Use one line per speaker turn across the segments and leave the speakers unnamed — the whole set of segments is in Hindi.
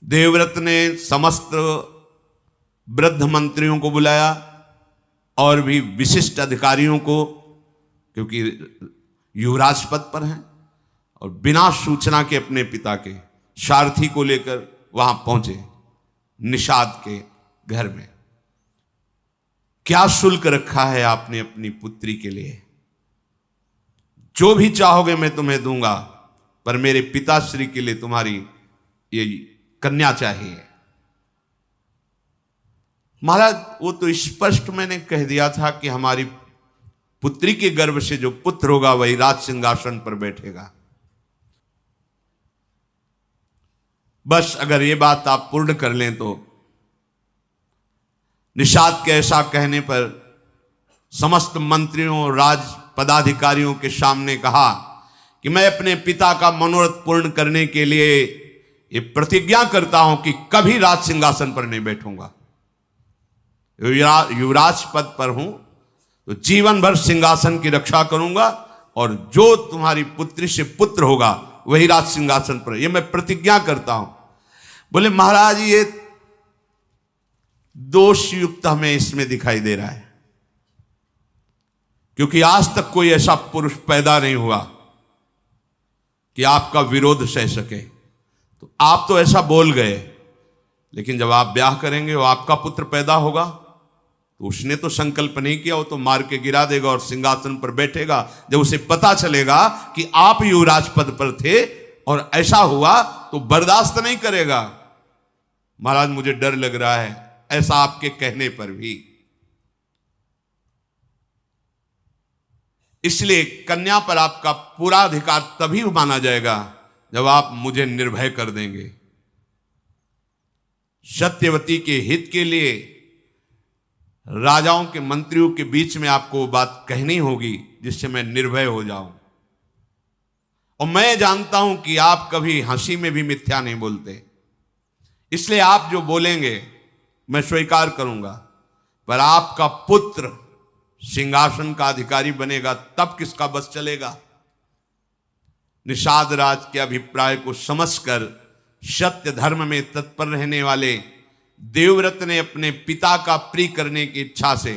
देवव्रत ने समस्त वृद्ध मंत्रियों को बुलाया और भी विशिष्ट अधिकारियों को, क्योंकि युवराज पद पर हैं, और बिना सूचना के अपने पिता के सारथी को लेकर वहां पहुंचे निषाद के घर में। क्या शुल्क रखा है आपने अपनी पुत्री के लिए? जो भी चाहोगे मैं तुम्हें दूंगा, पर मेरे पिताश्री के लिए तुम्हारी ये कन्या चाहिए। महाराज, वो तो स्पष्ट मैंने कह दिया था कि हमारी पुत्री के गर्भ से जो पुत्र होगा वही राज सिंहासन पर बैठेगा। बस अगर ये बात आप पूर्ण कर लें तो निषाद के ऐसा कहने पर समस्त मंत्रियों और राज पदाधिकारियों के सामने कहा कि मैं अपने पिता का मनोरथ पूर्ण करने के लिए ये प्रतिज्ञा करता हूं कि कभी राज सिंहासन पर नहीं बैठूंगा। युवराज पद पर हूं तो जीवन भर सिंहासन की रक्षा करूंगा, और जो तुम्हारी पुत्री से पुत्र होगा वही राज सिंहासन पर, यह मैं प्रतिज्ञा करता हूं। बोले महाराज, ये दोषयुक्त हमें इसमें दिखाई दे रहा है, क्योंकि आज तक कोई ऐसा पुरुष पैदा नहीं हुआ कि आपका विरोध सह सके। तो आप तो ऐसा बोल गए, लेकिन जब आप ब्याह करेंगे और आपका पुत्र पैदा होगा तो उसने तो संकल्प नहीं किया, वो तो मार के गिरा देगा और सिंहासन पर बैठेगा। जब उसे पता चलेगा कि आप युवराज पद पर थे और ऐसा हुआ तो बर्दाश्त नहीं करेगा। महाराज, मुझे डर लग रहा है ऐसा आपके कहने पर भी। इसलिए कन्या पर आपका पूरा अधिकार तभी माना जाएगा जब आप मुझे निर्भय कर देंगे। सत्यवती के हित के लिए राजाओं के मंत्रियों के बीच में आपको बात कहनी होगी जिससे मैं निर्भय हो जाऊं। और मैं जानता हूं कि आप कभी हंसी में भी मिथ्या नहीं बोलते, इसलिए आप जो बोलेंगे मैं स्वीकार करूंगा। पर आपका पुत्र सिंहासन का अधिकारी बनेगा तब किसका बस चलेगा? निषाद राज के अभिप्राय को समझकर सत्य धर्म में तत्पर रहने वाले देवव्रत ने अपने पिता का प्रिय करने की इच्छा से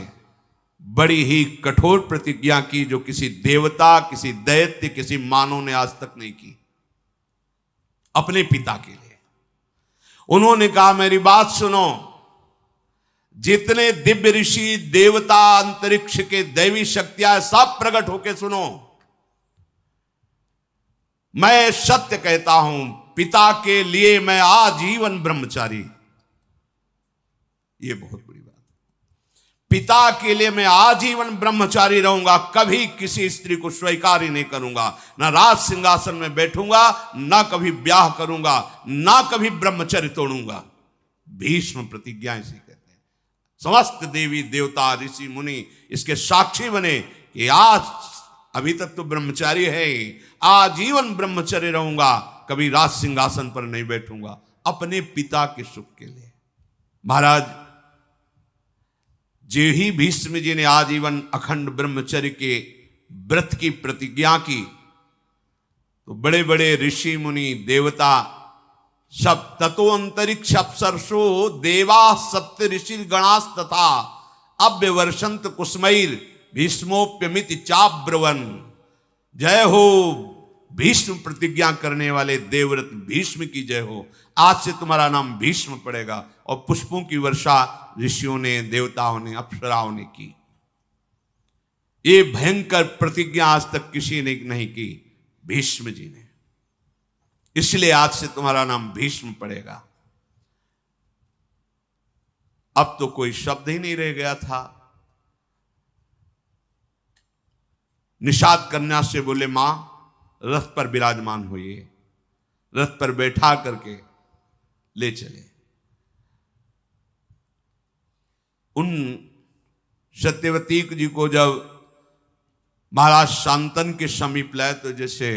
बड़ी ही कठोर प्रतिज्ञा की, जो किसी देवता, किसी दैत्य, किसी मानव ने आज तक नहीं की। अपने पिता के लिए उन्होंने कहा, मेरी बात सुनो, जितने दिव्य ऋषि, देवता, अंतरिक्ष के दैवी शक्तियां सब प्रकट होकर सुनो। मैं सत्य कहता हूं, पिता के लिए मैं आजीवन ब्रह्मचारी। ये बहुत बड़ी बात है। पिता के लिए मैं आजीवन ब्रह्मचारी रहूंगा, कभी किसी स्त्री को स्वीकार ही नहीं करूंगा, ना राज सिंहासन में बैठूंगा, ना कभी ब्याह करूंगा, ना कभी ब्रह्मचर्य तोड़ूंगा। भीष्म प्रतिज्ञा इसे कहते हैं। समस्त देवी देवता ऋषि मुनि इसके साक्षी बने कि आज अभी तक तो ब्रह्मचारी है, आजीवन ब्रह्मचर्य रहूंगा, कभी राज सिंहासन पर नहीं बैठूंगा, अपने पिता के सुख के लिए। महाराज, जो ही भीष्म जी ने आजीवन अखंड ब्रह्मचर्य के व्रत की प्रतिज्ञा की, तो बड़े बड़े ऋषि मुनि देवता सब, ततो अंतरिक्ष अप्सरसो देवा सप्त ऋषि गणास तथा अव्यवर्षंत कुसुमैर भीष्मोप्यमिति चाब्रवन। जय हो भीष्म प्रतिज्ञा करने वाले देवव्रत भीष्म की जय हो। आज से तुम्हारा नाम भीष्म पड़ेगा। और पुष्पों की वर्षा ऋषियों ने, देवताओं ने, अप्सराओं ने की। ये भयंकर प्रतिज्ञा आज तक किसी ने नहीं की, भीष्म जी ने। इसलिए आज से तुम्हारा नाम भीष्म पड़ेगा। अब तो कोई शब्द ही नहीं रह गया था। निषाद कन्या से बोले, मां रथ पर विराजमान होइए। रथ पर बैठा करके ले चले। उन सत्यवती जी को जब महाराज शांतन के समीप लाए तो जैसे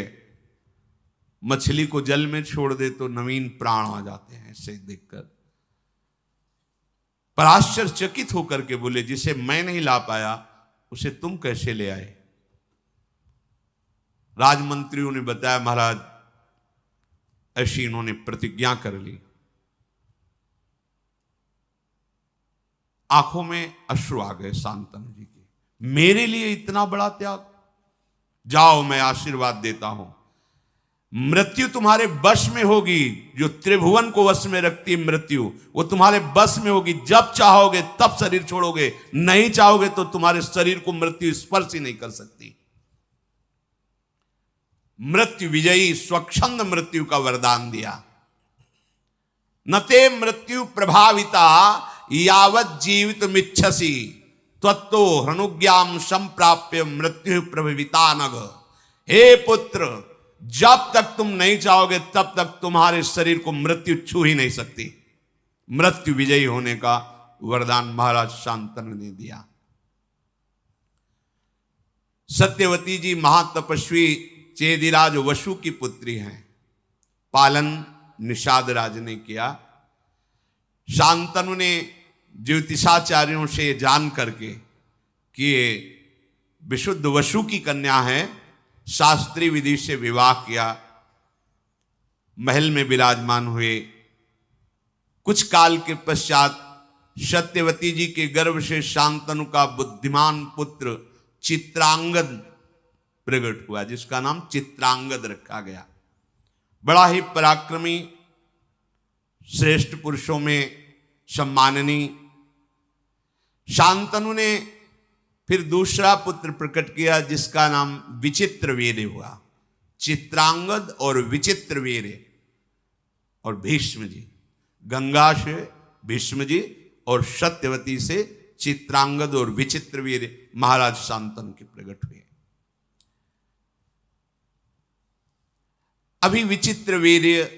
मछली को जल में छोड़ दे तो नवीन प्राण आ जाते हैं, ऐसे देखकर। पर आश्चर्यचकित होकर के बोले, जिसे मैं नहीं ला पाया उसे तुम कैसे ले आए? राजमंत्रियों ने बताया, महाराज ऐसी इन्होंने प्रतिज्ञा कर ली आंखों में अश्रु आ गए शांतनु जी के, मेरे लिए इतना बड़ा त्याग, जाओ मैं आशीर्वाद देता हूं, मृत्यु तुम्हारे वश में होगी, जो त्रिभुवन को वश में रखती मृत्यु वो तुम्हारे वश में होगी, जब चाहोगे तब शरीर छोड़ोगे, नहीं चाहोगे तो तुम्हारे शरीर को मृत्यु स्पर्श ही नहीं कर सकती। मृत्यु विजयी स्वच्छंद मृत्यु का वरदान दिया। नते मृत्यु प्रभाविता यावत जीवित मिच्छसी त्वत्तो हनुज्ञाम संप्राप्य मृत्यु प्रभाविता नग। हे पुत्र, जब तक तुम नहीं चाहोगे तब तक तुम्हारे शरीर को मृत्यु छू ही नहीं सकती। मृत्यु विजयी होने का वरदान महाराज शांतनु ने दिया। सत्यवती जी महातपस्वी चेदिराज वसु की पुत्री हैं। पालन निषाद राज ने किया। शांतनु ने ज्योतिषाचार्यों से जान करके कि ये विशुद्ध वसु की कन्या है, शास्त्रीय विधि से विवाह किया, महल में विराजमान हुए। कुछ काल के पश्चात सत्यवती जी के गर्भ से शांतनु का बुद्धिमान पुत्र चित्रांगद प्रकट हुआ, जिसका नाम चित्रांगद रखा गया। बड़ा ही पराक्रमी, श्रेष्ठ पुरुषों में सम्माननीय। शांतनु ने फिर दूसरा पुत्र प्रकट किया, जिसका नाम विचित्रवीर्य हुआ। चित्रांगद और विचित्रवीर्य और भीष्म जी, गंगा से भीष्म जी और सत्यवती से चित्रांगद और विचित्रवीर्य महाराज शांतनु के प्रकट हुए। अभी विचित्रवीर्य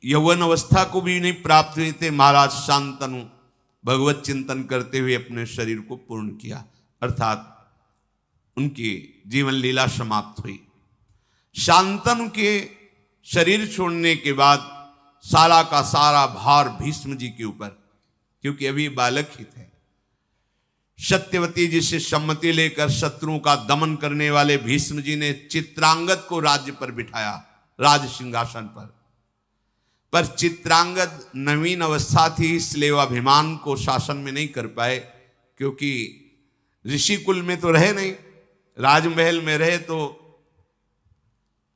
यौवन अवस्था को भी नहीं प्राप्त हुए थे। महाराज शांतनु भगवत चिंतन करते हुए अपने शरीर को पूर्ण किया, अर्थात उनकी जीवन लीला समाप्त हुई। शांतनु के शरीर छोड़ने के बाद सारा का सारा भार भीष्म जी के ऊपर, क्योंकि अभी बालक ही थे। सत्यवती जी से सम्मति लेकर शत्रुओं का दमन करने वाले भीष्म जी ने चित्रांगद को राज्य पर बिठाया, राज सिंहासन पर चित्रांगद नवीन अवस्था थी, इसलिए वह अभिमान को शासन में नहीं कर पाए, क्योंकि ऋषि कुल में तो रहे नहीं, राजमहल में रहे तो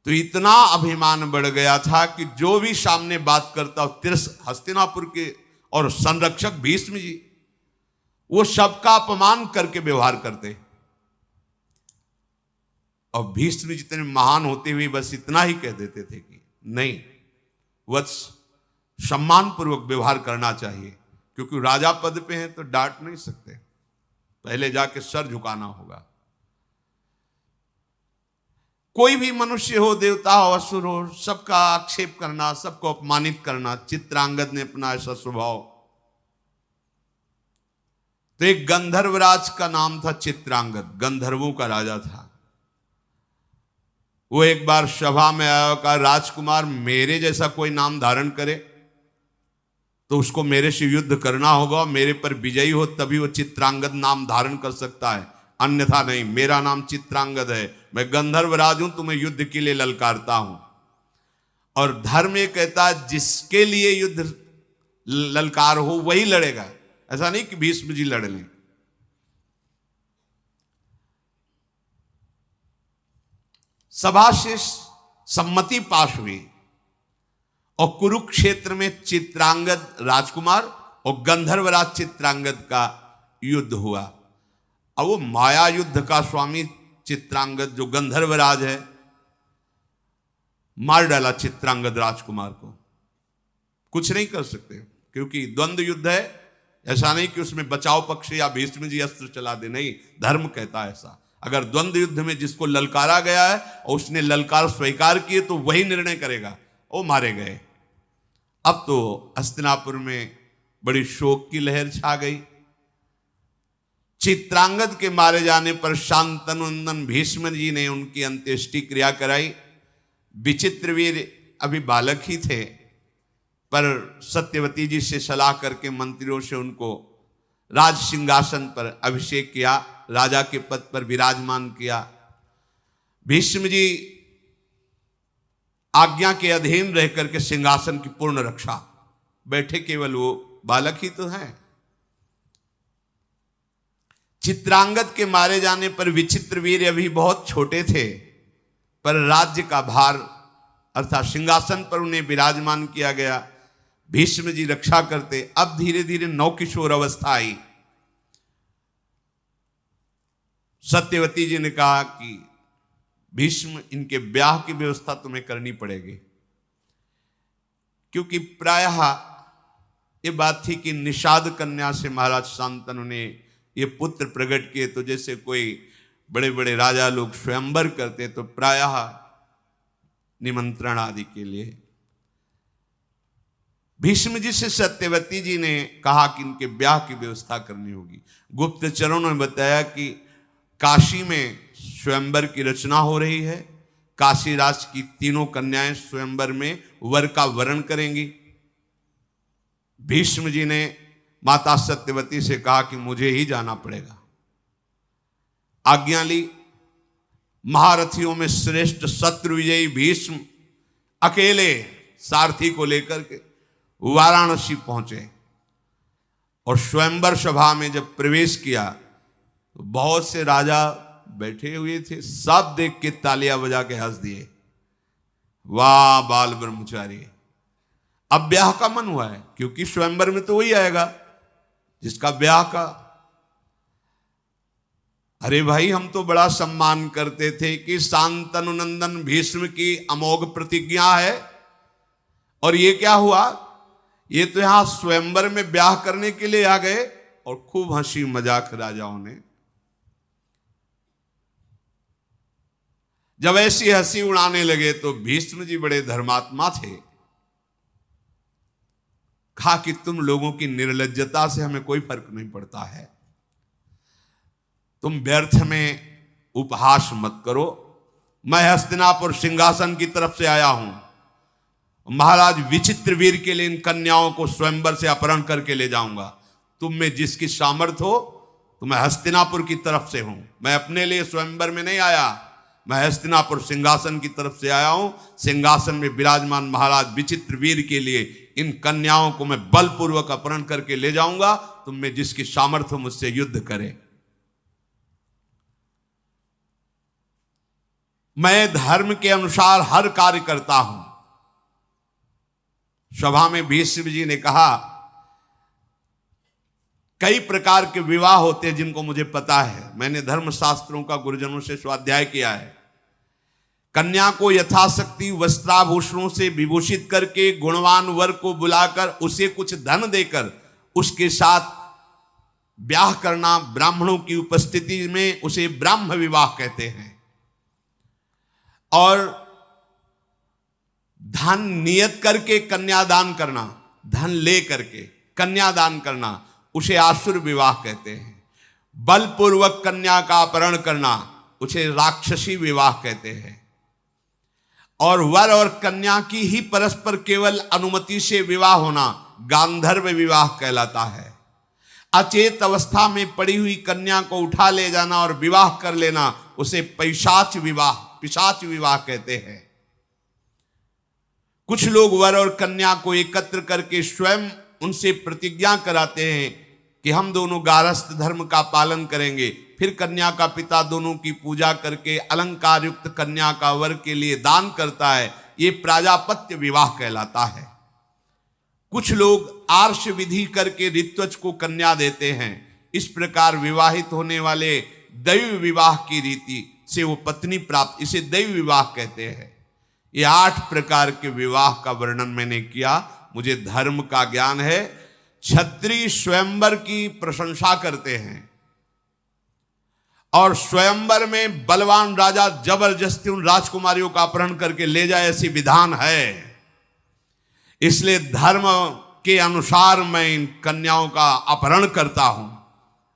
इतना अभिमान बढ़ गया था कि जो भी सामने बात करता हस्तिनापुर के और संरक्षक भीष्म जी, वो सबका अपमान करके व्यवहार करते। और भीष्म जितने महान होते हुए बस इतना ही कह देते थे कि नहीं वत्स, सम्मान पूर्वक व्यवहार करना चाहिए, क्योंकि राजा पद पे हैं तो डांट नहीं सकते, पहले जाके सर झुकाना होगा। कोई भी मनुष्य हो, देवता हो, असुर हो, सबका आक्षेप करना, सबको अपमानित करना, चित्रांगद ने अपना ऐसा स्वभाव। तो एक गंधर्वराज का नाम था चित्रांगद, गंधर्वों का राजा था। वो एक बार सभा में आया, कहा राजकुमार मेरे जैसा कोई नाम धारण करे तो उसको मेरे से युद्ध करना होगा, मेरे पर विजयी हो तभी वो चित्रांगद नाम धारण कर सकता है, अन्यथा नहीं। मेरा नाम चित्रांगद है, मैं गंधर्वराज हूं, तुम्हें युद्ध के लिए ललकारता हूं। और धर्म ये कहता है जिसके लिए युद्ध ललकार हो वही लड़ेगा, ऐसा नहीं कि भीष्म जी लड़ लें। सभा से सम्मति पास हुई और कुरुक्षेत्र में चित्रांगद राजकुमार और गंधर्वराज चित्रांगद का युद्ध हुआ। अब वो माया युद्ध का स्वामी चित्रांगद, जो गंधर्वराज है, मार डाला चित्रांगद राजकुमार को। कुछ नहीं कर सकते, क्योंकि द्वंद्व युद्ध है। ऐसा नहीं कि उसमें बचाव पक्ष या भीष्म जी अस्त्र चला दे, नहीं, धर्म कहता है ऐसा। अगर द्वंद्व युद्ध में जिसको ललकारा गया है और उसने ललकार स्वीकार किए तो वही निर्णय करेगा, वो मारे गए। अब तो हस्तिनापुर में बड़ी शोक की लहर छा गई। चित्रांगद के मारे जाने पर शांतनुनंदन भीष्म जी ने उनकी अंत्येष्टि क्रिया कराई। विचित्रवीर अभी बालक ही थे, पर सत्यवती जी से सलाह करके मंत्रियों से उनको राज सिंहासन पर अभिषेक किया, राजा के पद पर विराजमान किया। भीष्म जी आज्ञा के अधीन रह करके सिंहासन की पूर्ण रक्षा, बैठे केवल वो बालक ही तो हैं। चित्रांगद के मारे जाने पर विचित्रवीर्य अभी बहुत छोटे थे, पर राज्य का भार अर्थात सिंहासन पर उन्हें विराजमान किया गया। भीष्म जी रक्षा करते। अब धीरे धीरे नवकिशोर अवस्था आई। सत्यवती जी ने कहा कि भीष्म, इनके ब्याह की व्यवस्था तुम्हें करनी पड़ेगी, क्योंकि प्रायः ये बात थी कि निषाद कन्या से महाराज शांतनु ने ये पुत्र प्रकट किए, तो जैसे कोई बड़े बड़े राजा लोग स्वयंवर करते तो प्रायः निमंत्रण आदि के लिए। भीष्म जी से सत्यवती जी ने कहा कि इनके ब्याह की व्यवस्था करनी होगी। गुप्तचरों ने बताया कि काशी में स्वयंवर की रचना हो रही है। काशी राज की तीनों कन्याएं स्वयंवर में वर का वरण करेंगी। भीष्म जी ने माता सत्यवती से कहा कि मुझे ही जाना पड़ेगा। आज्ञा ली। महारथियों में श्रेष्ठ शत्रु विजयी भीष्म अकेले सारथी को लेकर के वाराणसी पहुंचे और स्वयंवर सभा में जब प्रवेश किया तो बहुत से राजा बैठे हुए थे। सब देख के तालियां बजा के हंस दिए, वाह बाल ब्रह्मचारी, अब ब्याह का मन हुआ है, क्योंकि स्वयंवर में तो वही आएगा जिसका ब्याह का। अरे भाई, हम तो बड़ा सम्मान करते थे कि शांतनु नंदन भीष्म की अमोघ प्रतिज्ञा है, और ये क्या हुआ, ये तो यहां स्वयंवर में ब्याह करने के लिए आ गए। और खूब हंसी मजाक राजाओं ने। जब ऐसी हंसी उड़ाने लगे तो भीष्म जी बड़े धर्मात्मा थे। कहा कि तुम लोगों की निर्लज्जता से हमें कोई फर्क नहीं पड़ता है, तुम व्यर्थ में उपहास मत करो। मैं हस्तिनापुर सिंहासन की तरफ से आया हूं। महाराज विचित्रवीर के लिए इन कन्याओं को स्वयंवर से अपहरण करके ले जाऊंगा। तुम में जिसकी सामर्थ्य हो, तो मैं हस्तिनापुर की तरफ से हूं। मैं अपने लिए स्वयंवर में नहीं आया, मैं हस्तिनापुर सिंहासन की तरफ से आया हूं। सिंहासन में विराजमान महाराज विचित्रवीर के लिए इन कन्याओं को मैं बलपूर्वक अपहरण करके ले जाऊंगा। तुम में जिसकी सामर्थ्य हो, मुझसे युद्ध करे। मैं धर्म के अनुसार हर कार्य करता हूं। सभा में भीष्म जी ने कहा, कई प्रकार के विवाह होते हैं जिनको मुझे पता है, मैंने धर्मशास्त्रों का गुरुजनों से स्वाध्याय किया है। कन्या को यथाशक्ति वस्त्राभूषणों से विभूषित करके गुणवान वर को बुलाकर उसे कुछ धन देकर उसके साथ ब्याह करना, ब्राह्मणों की उपस्थिति में, उसे ब्राह्म विवाह कहते हैं। और धन नियत करके कन्यादान करना, धन ले करके कन्यादान करना, उसे आसुर विवाह कहते हैं। बलपूर्वक कन्या का अपहरण करना, उसे राक्षसी विवाह कहते हैं। और वर और कन्या की ही परस्पर केवल अनुमति से विवाह होना गांधर्व विवाह कहलाता है। अचेत अवस्था में पड़ी हुई कन्या को उठा ले जाना और विवाह कर लेना, उसे पिशाच विवाह कहते हैं। कुछ लोग वर और कन्या को एकत्र करके स्वयं उनसे प्रतिज्ञा कराते हैं कि हम दोनों गारस्थ धर्म का पालन करेंगे। फिर कन्या का पिता दोनों की पूजा करके अलंकार युक्त कन्या का वर के लिए दान करता है। ये प्राजापत्य विवाह कहलाता है। कुछ लोग आर्ष विधि करके ऋत्वज को कन्या देते हैं। इस प्रकार विवाहित होने वाले दैव विवाह की रीति से वो पत्नी प्राप्त, इसे दैव विवाह कहते हैं। ये 8 प्रकार के विवाह का वर्णन मैंने किया। मुझे धर्म का ज्ञान है। क्षत्रिय स्वयंवर की प्रशंसा करते हैं और स्वयंवर में बलवान राजा जबरदस्ती उन राजकुमारियों का अपहरण करके ले जाए, ऐसी विधान है। इसलिए धर्म के अनुसार मैं इन कन्याओं का अपहरण करता हूं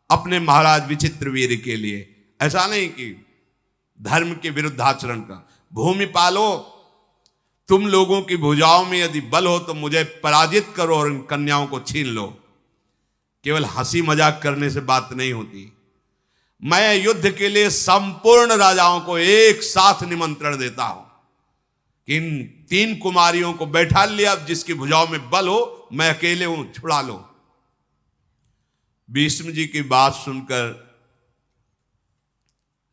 अपने महाराज विचित्रवीर के लिए। ऐसा नहीं कि धर्म के विरुद्ध आचरण का। भूमि पालो, तुम लोगों की भुजाओं में यदि बल हो तो मुझे पराजित करो और इन कन्याओं को छीन लो। केवल हंसी मजाक करने से बात नहीं होती। मैं युद्ध के लिए संपूर्ण राजाओं को एक साथ निमंत्रण देता हूं कि इन 3 कुमारियों को बैठा लिया, अब जिसकी भुजाओं में बल हो, मैं अकेले हूं, छुड़ा लो। भीष्म जी की बात सुनकर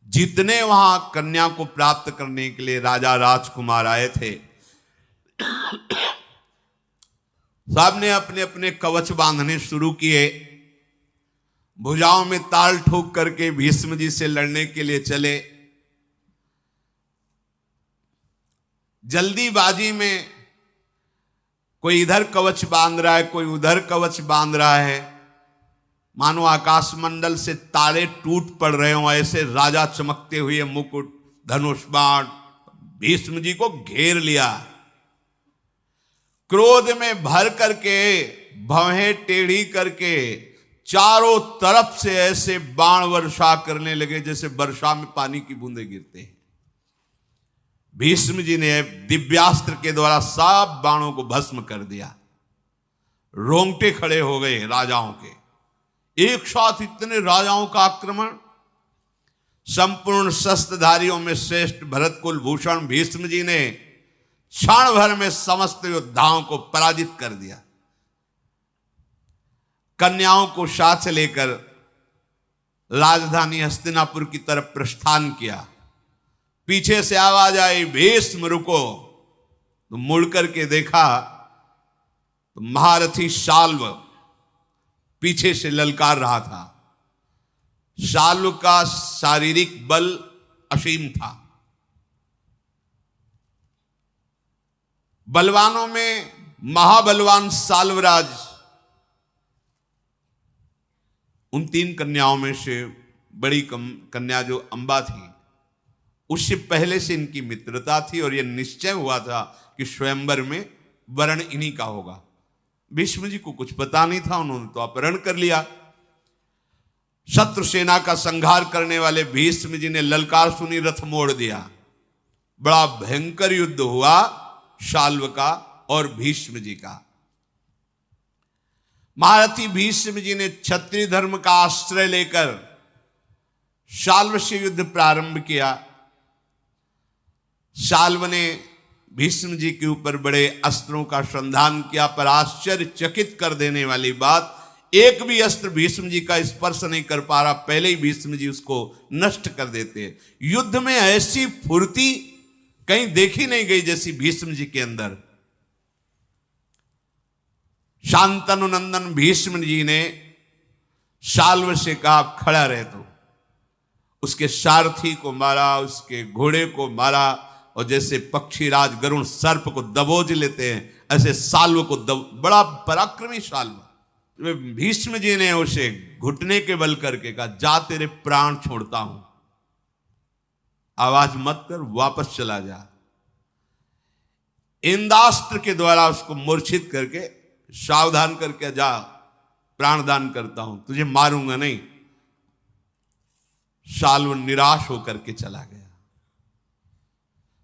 जितने वहां कन्या को प्राप्त करने के लिए राजा राजकुमार आए थे, सब ने अपने अपने कवच बांधने शुरू किए, भुजाओं में ताल ठोक करके भीष्म जी से लड़ने के लिए चले। जल्दीबाजी में कोई इधर कवच बांध रहा है, कोई उधर कवच बांध रहा है, मानो आकाश मंडल से तारे टूट पड़ रहे हो, ऐसे राजा चमकते हुए मुकुट, धनुष बाण भीष्म जी को घेर लिया। क्रोध में भर करके, भवें टेढ़ी करके चारों तरफ से ऐसे बाण वर्षा करने लगे जैसे वर्षा में पानी की बूंदें गिरते हैं। भीष्म जी ने दिव्यास्त्र के द्वारा सब बाणों को भस्म कर दिया। रोंगटे खड़े हो गए राजाओं के, एक साथ इतने राजाओं का आक्रमण। संपूर्ण शस्त्रधारियों में श्रेष्ठ भरत कुल भूषण भीष्म जी ने क्षण भर में समस्त योद्धाओं को पराजित कर दिया। कन्याओं को साथ लेकर राजधानी हस्तिनापुर की तरफ प्रस्थान किया। पीछे से आवाज आई, भीष्म रुको। तो मुड़ करके देखा तो महारथी शाल्व पीछे से ललकार रहा था। शाल्व का शारीरिक बल असीम था। बलवानों में महाबलवान साल्वराज उन 3 कन्याओं में से बड़ी कन्या जो अंबा थी, उससे पहले से इनकी मित्रता थी और यह निश्चय हुआ था कि स्वयंवर में वरण इन्हीं का होगा। भीष्म जी को कुछ पता नहीं था, उन्होंने तो अपहरण कर लिया। शत्रु सेना का संहार करने वाले भीष्म जी ने ललकार सुनी, रथ मोड़ दिया। बड़ा भयंकर युद्ध हुआ शाल्व का और भीष्म जी का। महारथी भीष्म जी ने क्षत्रिय धर्म का आश्रय लेकर शाल्व से युद्ध प्रारंभ किया। शाल्व ने भीष्म जी के ऊपर बड़े अस्त्रों का संधान किया, पर आश्चर्यचकित कर देने वाली बात, एक भी अस्त्र भीष्म जी का स्पर्श नहीं कर पा रहा, पहले ही भीष्म जी उसको नष्ट कर देते। युद्ध में ऐसी फुर्ती कहीं देखी नहीं गई जैसी भीष्म जी के अंदर। शांतनु नंदन भीष्म जी ने शाल्व से कहा, खड़ा रहे। तो उसके सारथी को मारा, उसके घोड़े को मारा, और जैसे पक्षीराज गरुण सर्प को दबोच लेते हैं, ऐसे शाल्व को बड़ा पराक्रमी शाल्व। भीष्म जी ने उसे घुटने के बल करके कहा, जा तेरे प्राण छोड़ता हूं, आवाज मत कर, वापस चला जा। इंदास्त्र के द्वारा उसको मूर्छित करके सावधान करके, जा प्राणदान करता हूं, तुझे मारूंगा नहीं। शाल्व निराश होकर के चला गया।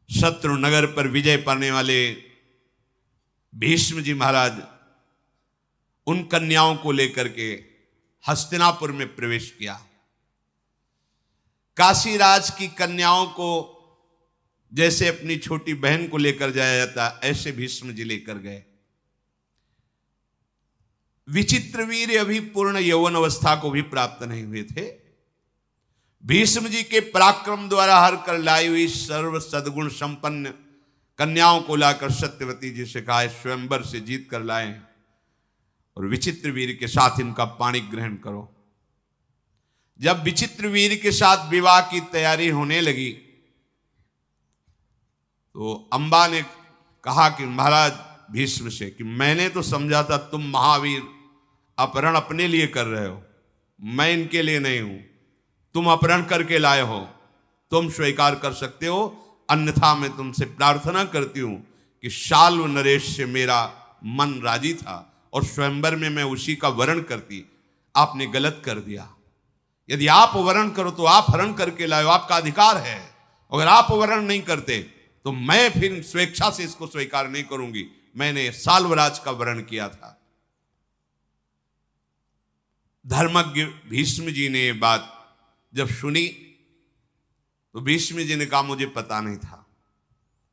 शत्रु नगर पर विजय पाने वाले भीष्म जी महाराज उन कन्याओं को लेकर के हस्तिनापुर में प्रवेश किया। काशीराज की कन्याओं को जैसे अपनी छोटी बहन को लेकर जाया जाता, ऐसे भीष्म जी लेकर गए। विचित्रवीर्य अभी पूर्ण यौवन अवस्था को भी प्राप्त नहीं हुए थे। भीष्म जी के पराक्रम द्वारा हर कर लाई हुई सर्व सद्गुण संपन्न कन्याओं को लाकर सत्यवती जी से कहा, स्वयंवर से जीत कर लाए और विचित्रवीर्य के साथ इनका पाणी ग्रहण करो। जब विचित्रवीर्य के साथ विवाह की तैयारी होने लगी तो अंबा ने कहा कि महाराज भीष्म से कि मैंने तो समझा था तुम महावीर अपहरण अपने लिए कर रहे हो, मैं इनके लिए नहीं हूं। तुम अपहरण करके लाए हो, तुम स्वीकार कर सकते हो, अन्यथा मैं तुमसे प्रार्थना करती हूं कि शाल्व नरेश से मेरा मन राजी था और स्वयंवर में मैं उसी का वरण करती। आपने गलत कर दिया। यदि आप वरण करो तो आप हरण करके लाओ, आपका अधिकार है। अगर आप वरण नहीं करते तो मैं फिर स्वेच्छा से इसको स्वीकार नहीं करूंगी। मैंने साल्वराज का वरण किया था। धर्मज्ञ भीष्म जी ने ये बात जब सुनी तो भीष्म जी ने कहा, मुझे पता नहीं था।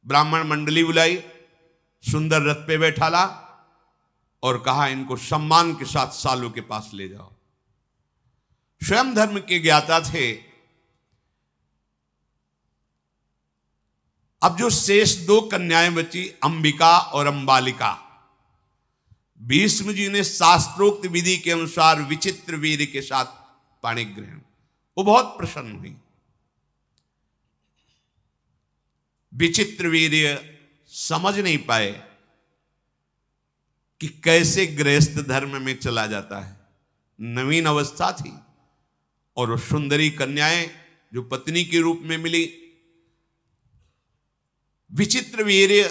ब्राह्मण मंडली बुलाई, सुंदर रथ पे बैठाला और कहा, इनको सम्मान के साथ सालों के पास ले जाओ। स्वयं धर्म के ज्ञाता थे, अब जो शेष दो कन्याएं बची, अंबिका और अंबालिका, भीष्म जी ने शास्त्रोक्त विधि के अनुसार विचित्र वीर के साथ पाणी ग्रहण, वो बहुत प्रसन्न हुई। विचित्र वीर्य समझ नहीं पाए कि कैसे गृहस्थ धर्म में चला जाता है। नवीन अवस्था थी और वो सुंदरी कन्याएं जो पत्नी के रूप में मिली, विचित्र वीर्य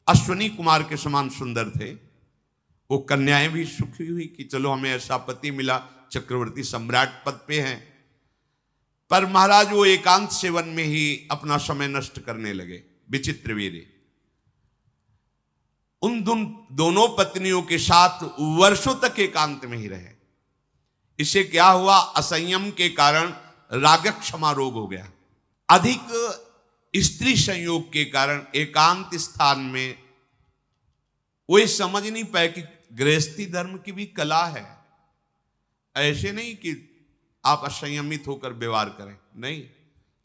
अश्विनी कुमार के समान सुंदर थे। वो कन्याएं भी सुखी हुई कि चलो हमें ऐसा पति मिला, चक्रवर्ती सम्राट पद पे हैं। पर महाराज वो एकांत सेवन में ही अपना समय नष्ट करने लगे। विचित्र वीर्य उन दोनों पत्नियों के साथ वर्षों तक एकांत में ही रहे। इससे क्या हुआ, असंयम के कारण रागक्षमा रोग हो गया। अधिक स्त्री संयोग के कारण एकांत स्थान में वो ये समझ नहीं पाए कि गृहस्थी धर्म की भी कला है। ऐसे नहीं कि आप असंयमित होकर व्यवहार करें, नहीं,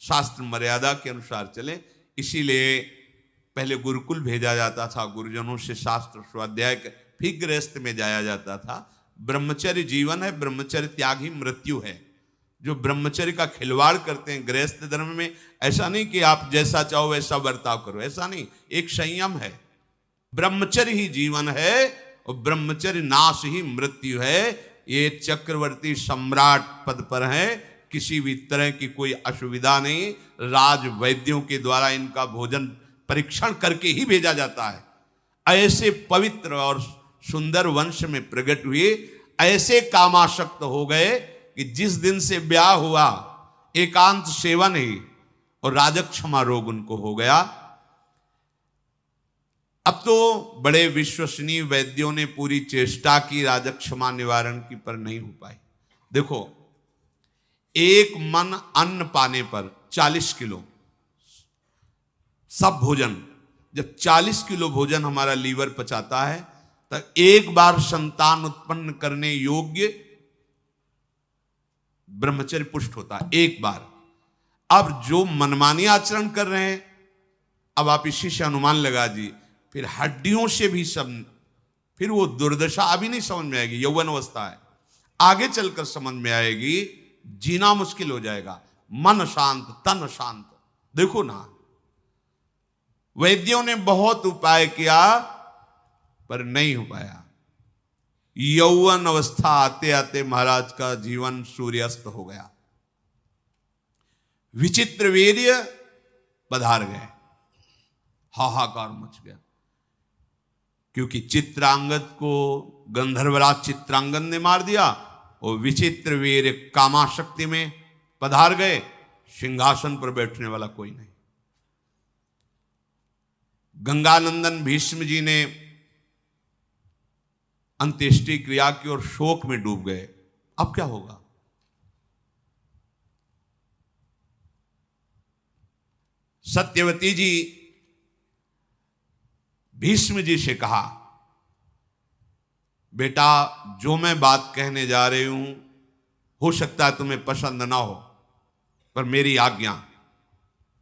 शास्त्र मर्यादा के अनुसार चले। इसीलिए पहले गुरुकुल भेजा जाता था, गुरुजनों से शास्त्र स्वाध्याय फिर गृहस्थ में जाया जाता था। ब्रह्मचर्य जीवन है, ब्रह्मचर्य त्याग ही मृत्यु है। जो ब्रह्मचर्य का खिलवाड़ करते हैं गृहस्थ धर्म में, ऐसा नहीं कि आप जैसा चाहो वैसा बर्ताव करो, ऐसा नहीं, एक संयम है। ब्रह्मचर्य ही जीवन है और ब्रह्मचर्य नाश ही मृत्यु है। ये चक्रवर्ती सम्राट पद पर है, किसी भी तरह की कोई असुविधा नहीं। राज वैद्यों के द्वारा इनका भोजन परीक्षण करके ही भेजा जाता है। ऐसे पवित्र और सुंदर वंश में प्रकट हुए, ऐसे कामासक्त हो गए कि जिस दिन से ब्याह हुआ एकांत सेवन ही और राजक्षमा रोग उनको हो गया। अब तो बड़े विश्वसनीय वैद्यों ने पूरी चेष्टा की राजक्षमा निवारण की, पर नहीं हो पाई। देखो, एक मन अन्न पाने पर 40 किलो सब भोजन, जब 40 किलो भोजन हमारा लीवर पचाता है तो एक बार संतान उत्पन्न करने योग्य ब्रह्मचर्य पुष्ट होता है, एक बार। अब जो मनमानी आचरण कर रहे हैं, अब आप इसी से अनुमान लगा जी, फिर हड्डियों से भी सब, फिर वो दुर्दशा अभी नहीं समझ में आएगी, यौवन अवस्था है, आगे चलकर समझ में आएगी, जीना मुश्किल हो जाएगा। मन शांत तन शांत। देखो ना, वैद्यों ने बहुत उपाय किया पर नहीं हो पाया। यौवन अवस्था आते आते महाराज का जीवन सूर्यास्त हो गया। विचित्र वीर्य पधार गए, हाहाकार मच गया, क्योंकि चित्रांगद को गंधर्वराज चित्रांगद ने मार दिया और विचित्र वीर्य कामाशक्ति में पधार गए। सिंहासन पर बैठने वाला कोई नहीं। गंगानंदन भीष्म जी ने अंत्येष्टि क्रिया की और शोक में डूब गए। अब क्या होगा? सत्यवती जी भीष्म जी से कहा, बेटा जो मैं बात कहने जा रही हूं हो सकता है तुम्हें पसंद ना हो, पर मेरी आज्ञा,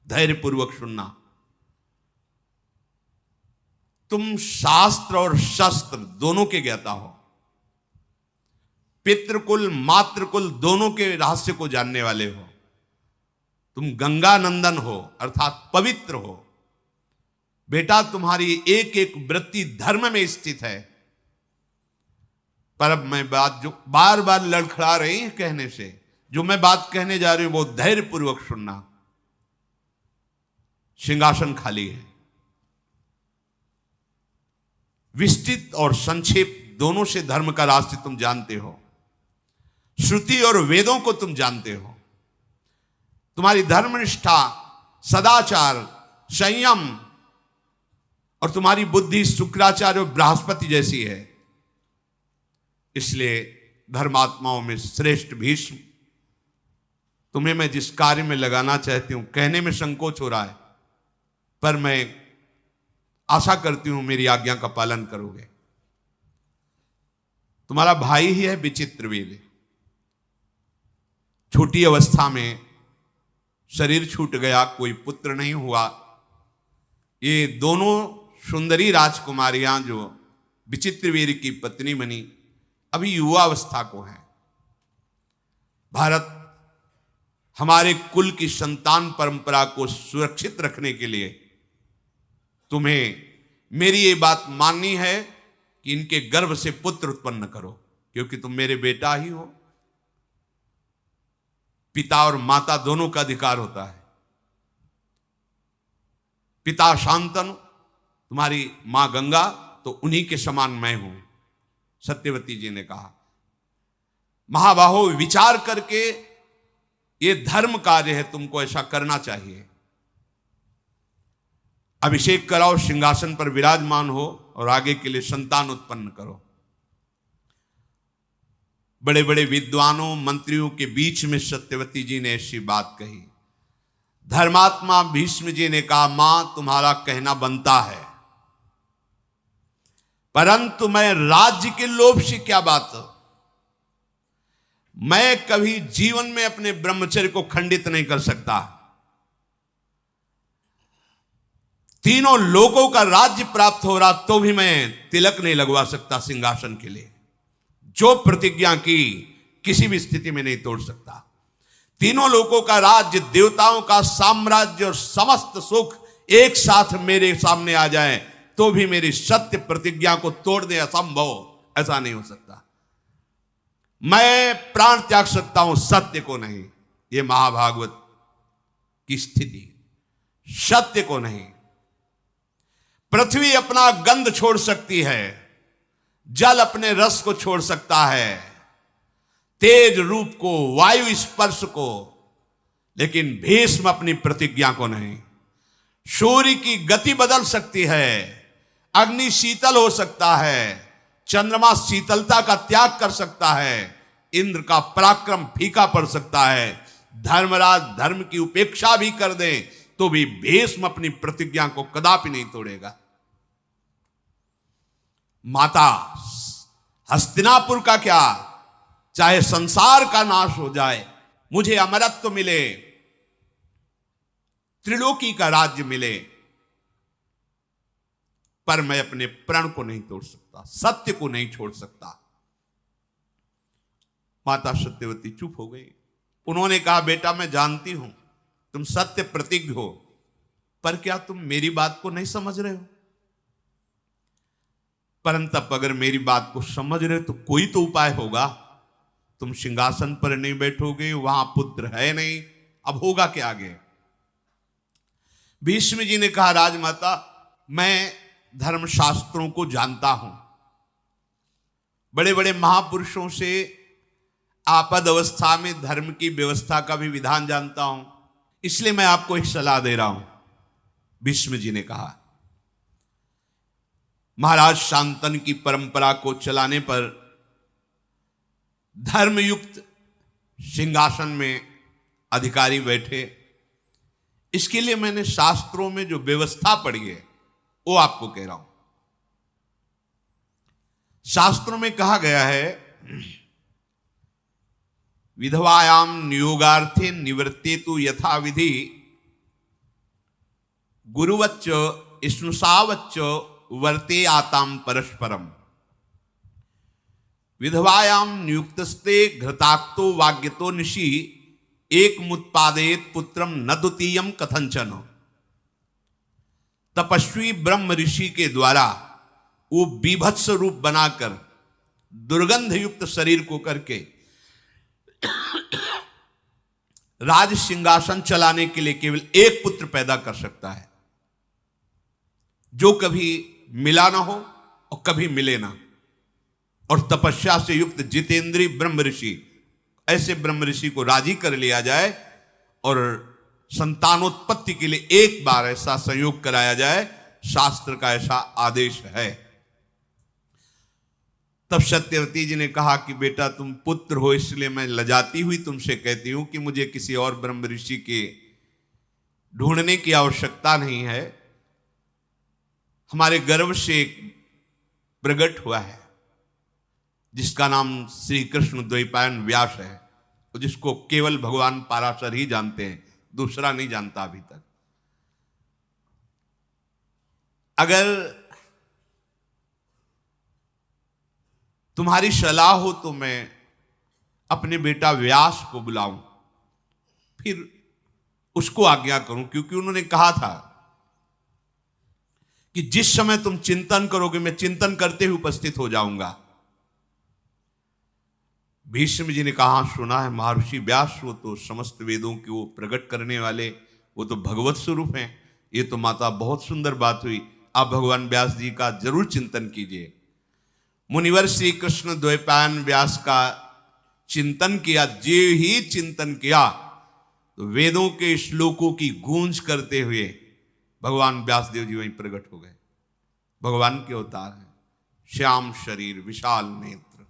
धैर्यपूर्वक सुनना। तुम शास्त्र और शस्त्र दोनों के ज्ञाता हो, पितृकुल मातृकुल दोनों के रहस्य को जानने वाले हो। तुम गंगा नंदन हो अर्थात पवित्र हो। बेटा तुम्हारी एक एक वृत्ति धर्म में स्थित है। पर अब मैं बात जो बार बार लड़खड़ा रही है कहने से, जो मैं बात कहने जा रही हूं वो धैर्यपूर्वक सुनना। सिंहासन खाली है। विस्तृत और संक्षेप दोनों से धर्म का रास्ते तुम जानते हो। श्रुति और वेदों को तुम जानते हो। तुम्हारी धर्मनिष्ठा, सदाचार, संयम और तुम्हारी बुद्धि शुक्राचार्य और बृहस्पति जैसी है। इसलिए धर्मात्माओं में श्रेष्ठ भीष्म, तुम्हें मैं जिस कार्य में लगाना चाहती हूं, कहने में संकोच हो रहा है, पर मैं आशा करती हूं मेरी आज्ञा का पालन करोगे। तुम्हारा भाई ही है विचित्र वीर्य। छोटी अवस्था में शरीर छूट गया, कोई पुत्र नहीं हुआ, ये दोनों सुंदरी राजकुमारियां जो विचित्रवीर की पत्नी बनी, अभी युवावस्था को है। भारत हमारे कुल की संतान परंपरा को सुरक्षित रखने के लिए तुम्हें मेरी ये बात माननी है कि इनके गर्भ से पुत्र उत्पन्न करो, क्योंकि तुम मेरे बेटा ही हो। पिता और माता दोनों का अधिकार होता है। पिता शांतनु, तुम्हारी मां गंगा, तो उन्हीं के समान मैं हूं। सत्यवती जी ने कहा, महाबाहो विचार करके ये धर्म कार्य है, तुमको ऐसा करना चाहिए। अभिषेक कराओ, सिंहासन पर विराजमान हो और आगे के लिए संतान उत्पन्न करो। बड़े बड़े विद्वानों मंत्रियों के बीच में सत्यवती जी ने ऐसी बात कही। धर्मात्मा भीष्म जी ने कहा, मां तुम्हारा कहना बनता है, परंतु मैं राज्य के लोभ से क्या बात, मैं कभी जीवन में अपने ब्रह्मचर्य को खंडित नहीं कर सकता। तीनों लोगों का राज्य प्राप्त हो रहा तो भी मैं तिलक नहीं लगवा सकता सिंहासन के लिए। जो प्रतिज्ञा की किसी भी स्थिति में नहीं तोड़ सकता। तीनों लोगों का राज्य, देवताओं का साम्राज्य और समस्त सुख एक साथ मेरे सामने आ जाए तो भी मेरी सत्य प्रतिज्ञा को तोड़ दे असंभव, ऐसा नहीं हो सकता। मैं प्राण त्याग सकता हूं, सत्य को नहीं। यह महाभागवत की स्थिति, सत्य को नहीं। पृथ्वी अपना गंध छोड़ सकती है, जल अपने रस को छोड़ सकता है, तेज रूप को, वायु स्पर्श को, लेकिन भीष्म अपनी प्रतिज्ञा को नहीं। सूर्य की गति बदल सकती है, अग्नि शीतल हो सकता है, चंद्रमा शीतलता का त्याग कर सकता है, इंद्र का पराक्रम फीका पड़ सकता है, धर्मराज धर्म की उपेक्षा भी कर दे तो भी भीष्म अपनी प्रतिज्ञा को कदापि नहीं तोड़ेगा। माता हस्तिनापुर का क्या, चाहे संसार का नाश हो जाए, मुझे अमरत्व मिले, त्रिलोकी का राज्य मिले, पर मैं अपने प्रण को नहीं तोड़ सकता, सत्य को नहीं छोड़ सकता। माता सत्यवती चुप हो गई। उन्होंने कहा, बेटा मैं जानती हूं तुम सत्य प्रतिज्ञ हो, पर क्या तुम मेरी बात को नहीं समझ रहे हो? परंतु अगर मेरी बात को समझ रहे हो तो कोई तो उपाय होगा। तुम सिंहासन पर नहीं बैठोगे, वहां पुत्र है नहीं, अब होगा क्या आगे? भीष्म जी ने कहा, राजमाता मैं धर्मशास्त्रों को जानता हूं, बड़े बड़े महापुरुषों से आपद अवस्था में धर्म की व्यवस्था का भी विधान जानता हूं, इसलिए मैं आपको एक सलाह दे रहा हूं। भीष्म जी ने कहा, महाराज शांतनु की परंपरा को चलाने पर धर्मयुक्त सिंहासन में अधिकारी बैठे, इसके लिए मैंने शास्त्रों में जो व्यवस्था पढ़ी है वो आपको कह रहा हूं। शास्त्रों में कहा गया है, विधवायाम नियोगार्थे निवृत्तेतु यथा विधि गुरुवच्च स्नुषावच्च वर्ते आताम परस्परम। विधवायाम नियुक्तस्ते घृताक्तो वाग्यतो निशि एक मुत्पादेत पुत्रम न द्वितीयम कथंचन। तपस्वी ब्रह्म ऋषि के द्वारा वो बीभत्स रूप बनाकर दुर्गंध युक्त शरीर को करके राज सिंहासन चलाने के लिए केवल एक पुत्र पैदा कर सकता है, जो कभी मिला ना हो और कभी मिले ना। और तपस्या से युक्त जितेंद्रीय ब्रह्म ऋषि, ऐसे ब्रह्म ऋषि को राजी कर लिया जाए और संतानोत्पत्ति के लिए एक बार ऐसा संयोग कराया जाए, शास्त्र का ऐसा आदेश है। तब सत्यवती जी ने कहा कि बेटा तुम पुत्र हो, इसलिए मैं लजाती हुई तुमसे कहती हूं कि मुझे किसी और ब्रह्म ऋषि के ढूंढने की आवश्यकता नहीं है। हमारे गर्भ से एक प्रकट हुआ है जिसका नाम श्री कृष्ण द्वैपायन व्यास है, जिसको केवल भगवान पाराशर ही जानते हैं, दूसरा नहीं जानता अभी तक। अगर तुम्हारी सलाह हो तो मैं अपने बेटा व्यास को बुलाऊं, फिर उसको आज्ञा करूं, क्योंकि उन्होंने कहा था कि जिस समय तुम चिंतन करोगे मैं चिंतन करते हुए उपस्थित हो जाऊंगा। भीष्म जी ने कहा, सुना है महर्षि व्यास वो तो समस्त वेदों की वो प्रकट करने वाले, वो तो भगवत स्वरूप हैं। ये तो माता बहुत सुंदर बात हुई, आप भगवान व्यास जी का जरूर चिंतन कीजिए। मुनिवर श्री कृष्ण द्वैपायन व्यास का चिंतन किया। जे ही चिंतन किया तो वेदों के श्लोकों की गूंज करते हुए भगवान व्यासदेव जी वहीं प्रकट हो गए। भगवान के अवतार हैं, श्याम शरीर विशाल नेत्र।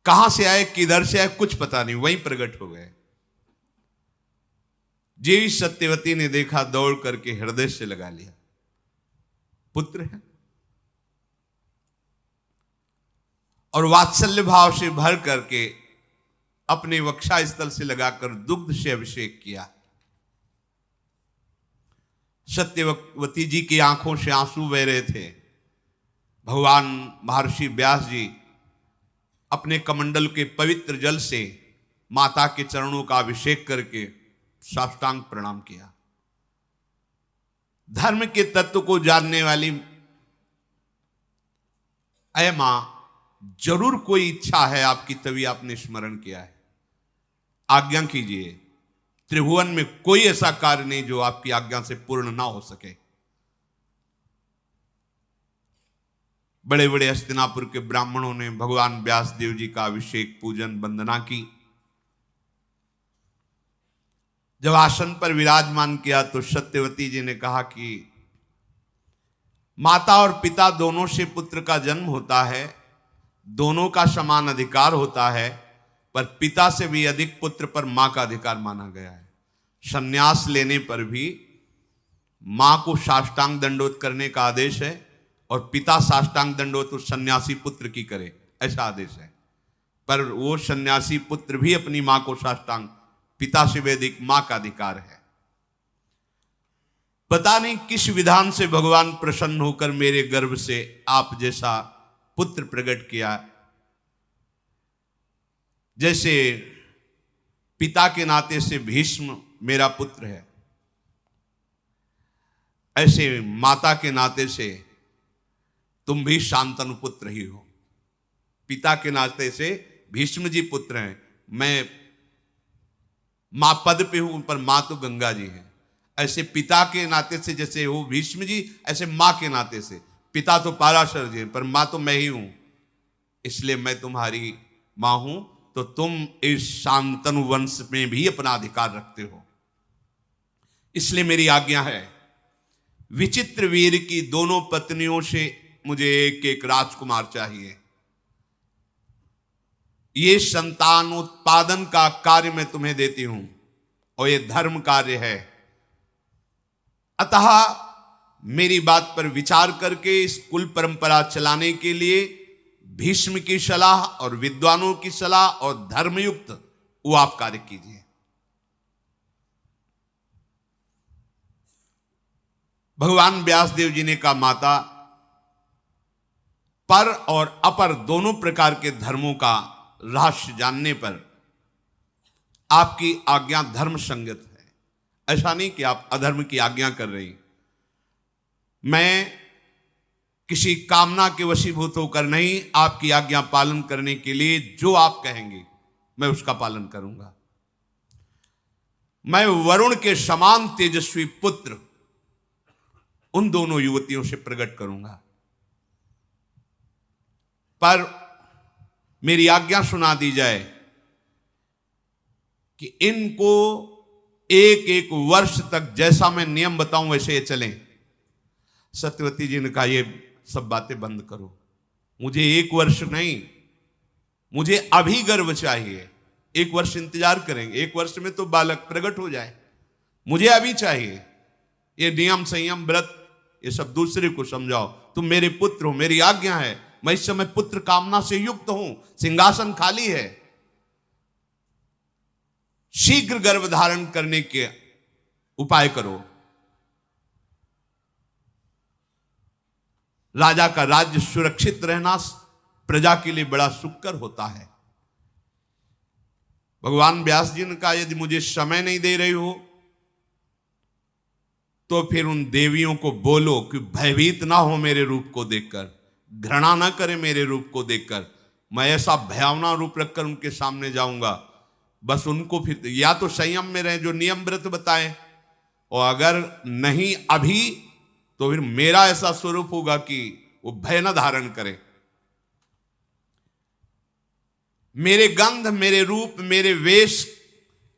कहां से आए किधर से आए कुछ पता नहीं, वहीं प्रकट हो गए। जी सत्यवती ने देखा, दौड़ करके हृदय से लगा लिया, पुत्र है। और वात्सल्य भाव से भर करके अपने वक्षा स्थल से लगाकर दुग्ध से अभिषेक किया। सत्यवती जी की आंखों से आंसू बह रहे थे। भगवान महर्षि व्यास जी अपने कमंडल के पवित्र जल से माता के चरणों का अभिषेक करके साष्टांग प्रणाम किया। धर्म के तत्व को जानने वाली अय मां, जरूर कोई इच्छा है आपकी, तभी आपने स्मरण किया है, आज्ञा कीजिए। त्रिभुवन में कोई ऐसा कार्य नहीं जो आपकी आज्ञा से पूर्ण ना हो सके। बड़े बड़े हस्तिनापुर के ब्राह्मणों ने भगवान व्यासदेव जी का अभिषेक पूजन वंदना की। जब आसन पर विराजमान किया तो सत्यवती जी ने कहा कि माता और पिता दोनों से पुत्र का जन्म होता है, दोनों का समान अधिकार होता है, पर पिता से भी अधिक पुत्र पर मां का अधिकार माना गया है। संन्यास लेने पर भी मां को साष्टांग दंडोत करने का आदेश है और पिता साष्टांग दंडोत उस सन्यासी पुत्र की करे, ऐसा आदेश है। पर वो सन्यासी पुत्र भी अपनी मां को साष्टांग, पिता से भी अधिक मां का अधिकार है। पता नहीं किस विधान से भगवान प्रसन्न होकर मेरे गर्भ से आप जैसा पुत्र प्रकट किया। जैसे पिता के नाते से भीष्म मेरा पुत्र है, ऐसे माता के नाते से तुम भी शांतनु पुत्र ही हो। पिता के नाते से भीष्म जी पुत्र हैं, मैं मां पद पे हूं, पर मां तो गंगा जी हैं। ऐसे पिता के नाते से जैसे हो भीष्म जी, ऐसे मां के नाते से, पिता तो पाराशर जी पर मां तो मैं ही हूं, इसलिए मैं तुम्हारी मां हूं, तो तुम इस शांतनु वंश में भी अपना अधिकार रखते हो। इसलिए मेरी आज्ञा है, विचित्र वीर की दोनों पत्नियों से मुझे एक एक राजकुमार चाहिए। ये संतान उत्पादन का कार्य मैं तुम्हें देती हूं और ये धर्म कार्य है। अतः मेरी बात पर विचार करके इस कुल परंपरा चलाने के लिए भीष्म की सलाह और विद्वानों की सलाह और धर्मयुक्त वो आप कार्य कीजिए। भगवान व्यासदेव जी ने कहा, माता, पर और अपर दोनों प्रकार के धर्मों का रहस्य जानने पर आपकी आज्ञा धर्म संगत है। ऐसा नहीं कि आप अधर्म की आज्ञा कर रही। मैं किसी कामना के वशीभूत होकर नहीं, आपकी आज्ञा पालन करने के लिए जो आप कहेंगे मैं उसका पालन करूंगा। मैं वरुण के समान तेजस्वी पुत्र उन दोनों युवतियों से प्रकट करूंगा, पर मेरी आज्ञा सुना दी जाए कि इनको एक एक वर्ष तक जैसा मैं नियम बताऊं वैसे ये चलें। सत्यवती जी ने कहा, ये सब बातें बंद करो, मुझे एक वर्ष नहीं, मुझे अभी गर्भ चाहिए। एक वर्ष इंतजार करेंगे, एक वर्ष में तो बालक प्रकट हो जाए, मुझे अभी चाहिए। ये नियम संयम व्रत ये सब दूसरे को समझाओ, तुम मेरे पुत्र हो, मेरी आज्ञा है। मैं इस समय पुत्र कामना से युक्त हूं, सिंहासन खाली है, शीघ्र गर्भ धारण करने के उपाय करो। राजा का राज्य सुरक्षित रहना प्रजा के लिए बड़ा सुखकर होता है। भगवान व्यास जी ने कहा यदि मुझे समय नहीं दे रही हो तो फिर उन देवियों को बोलो कि भयभीत ना हो मेरे रूप को देखकर, घृणा ना करे मेरे रूप को देखकर। मैं ऐसा भयावना रूप रखकर उनके सामने जाऊंगा, बस उनको फिर या तो संयम में रहे, जो नियम व्रत बताएं, और अगर नहीं अभी तो फिर मेरा ऐसा स्वरूप होगा कि वो भय न धारण करे। मेरे गंध, मेरे रूप, मेरे वेश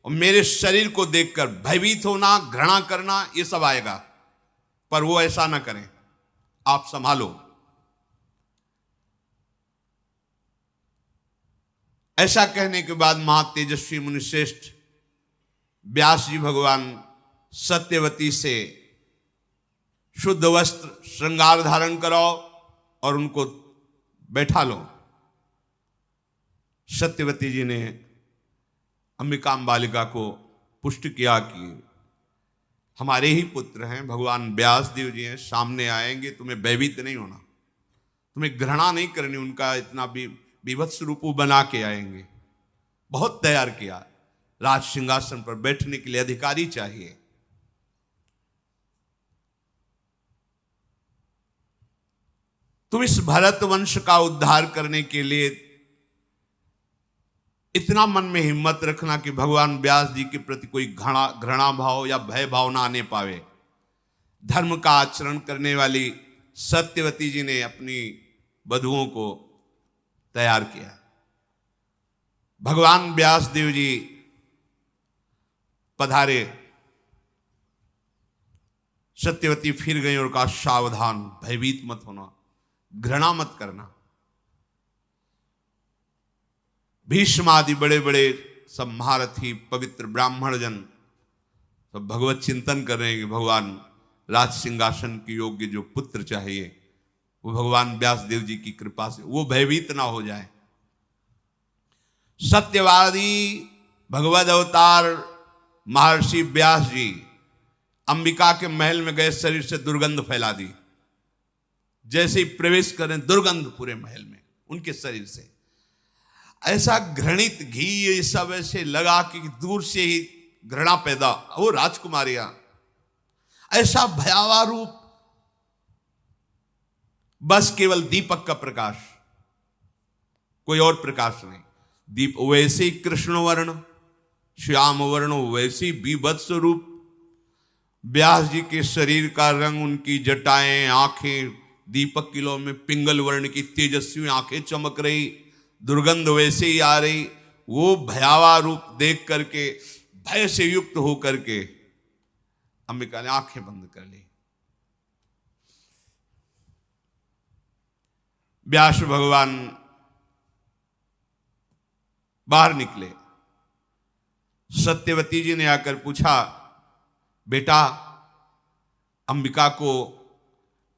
और मेरे शरीर को देखकर भयभीत होना, घृणा करना, ये सब आएगा, पर वो ऐसा ना करें, आप संभालो। ऐसा कहने के बाद महातेजस्वी मुनिश्रेष्ठ व्यास जी भगवान सत्यवती से शुद्ध वस्त्र श्रृंगार धारण कराओ और उनको बैठा लो। सत्यवती जी ने अंबिका बालिका को पुष्ट किया कि हमारे ही पुत्र हैं, भगवान व्यास देव जी हैं, सामने आएंगे, तुम्हें भयभीत नहीं होना, तुम्हें घृणा नहीं करनी, उनका इतना भी विभत्स रूप बना के आएंगे। बहुत तैयार किया, राज सिंहासन पर बैठने के लिए अधिकारी चाहिए। तुम इस भरत वंश का उद्धार करने के लिए इतना मन में हिम्मत रखना कि भगवान व्यास जी के प्रति कोई घृणा भाव या भय भाव ना आने पावे। धर्म का आचरण करने वाली सत्यवती जी ने अपनी वधुओं को तैयार किया। भगवान व्यास देव जी पधारे, सत्यवती फिर गई और कहा सावधान, भयभीत मत होना, घृणा मत करना। भीष्म आदि बड़े बड़े सब महारथी पवित्र ब्राह्मण जन सब भगवत चिंतन कर रहे हैं कि भगवान राज सिंहासन के योग्य जो पुत्र चाहिए वो भगवान व्यास देव जी की कृपा से वो भयभीत ना हो जाए। सत्यवादी भगवद अवतार महर्षि व्यास जी अंबिका के महल में गए, शरीर से दुर्गंध फैला दी। जैसे ही प्रवेश करें दुर्गंध पूरे महल में उनके शरीर से, ऐसा घृणित घी ये सब ऐसे लगा कि दूर से ही घृणा पैदा। वो राजकुमारियां, ऐसा भयावह रूप, बस केवल दीपक का प्रकाश, कोई और प्रकाश नहीं। दीप वैसे ही कृष्ण वर्ण, श्याम वर्ण, वैसी बीभत्स रूप। व्यास जी के शरीर का रंग, उनकी जटाएं, आंखें दीपक किलो में पिंगल वर्ण की तेजस्वी आंखें चमक रही, दुर्गंध वैसे ही आ रही। वो भयावह रूप देख करके भय से युक्त होकर के अंबिका ने आंखें बंद कर ली। व्यास भगवान बाहर निकले। सत्यवती जी ने आकर पूछा, बेटा अंबिका को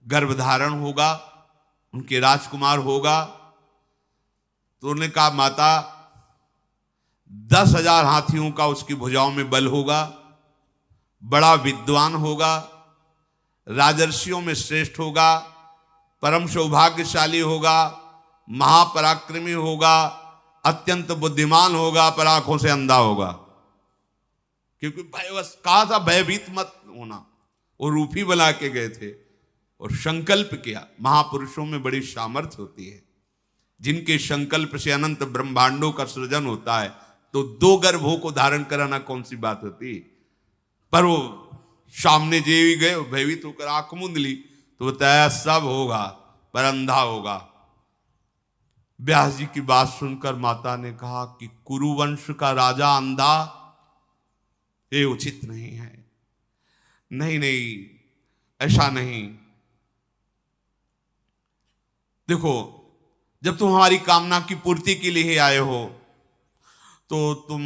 गर्भधारण होगा, उनके राजकुमार होगा? तो उन्होंने कहा, माता 10,000 हाथियों का उसकी भुजाओं में बल होगा, बड़ा विद्वान होगा, राजर्षियों में श्रेष्ठ होगा, परम सौभाग्यशाली होगा, महापराक्रमी होगा, अत्यंत बुद्धिमान होगा, पर आंखों से अंधा होगा। क्योंकि भयवश कहा था भयभीत मत होना, वो रूप ही बना के गए थे और संकल्प किया। महापुरुषों में बड़ी सामर्थ्य होती है, जिनके संकल्प से अनंत ब्रह्मांडों का सृजन होता है। तो 2 गर्भों को धारण कराना कौन सी बात होती। पर वो सामने जे गए, भयभीत होकर आंख मूंद ली तो बताया सब होगा पर अंधा होगा। व्यास जी की बात सुनकर माता ने कहा कि कुरुवंश का राजा अंधा, ये उचित नहीं है। नहीं नहीं, ऐसा नहीं। देखो, जब तुम हमारी कामना की पूर्ति के लिए ही आए हो तो तुम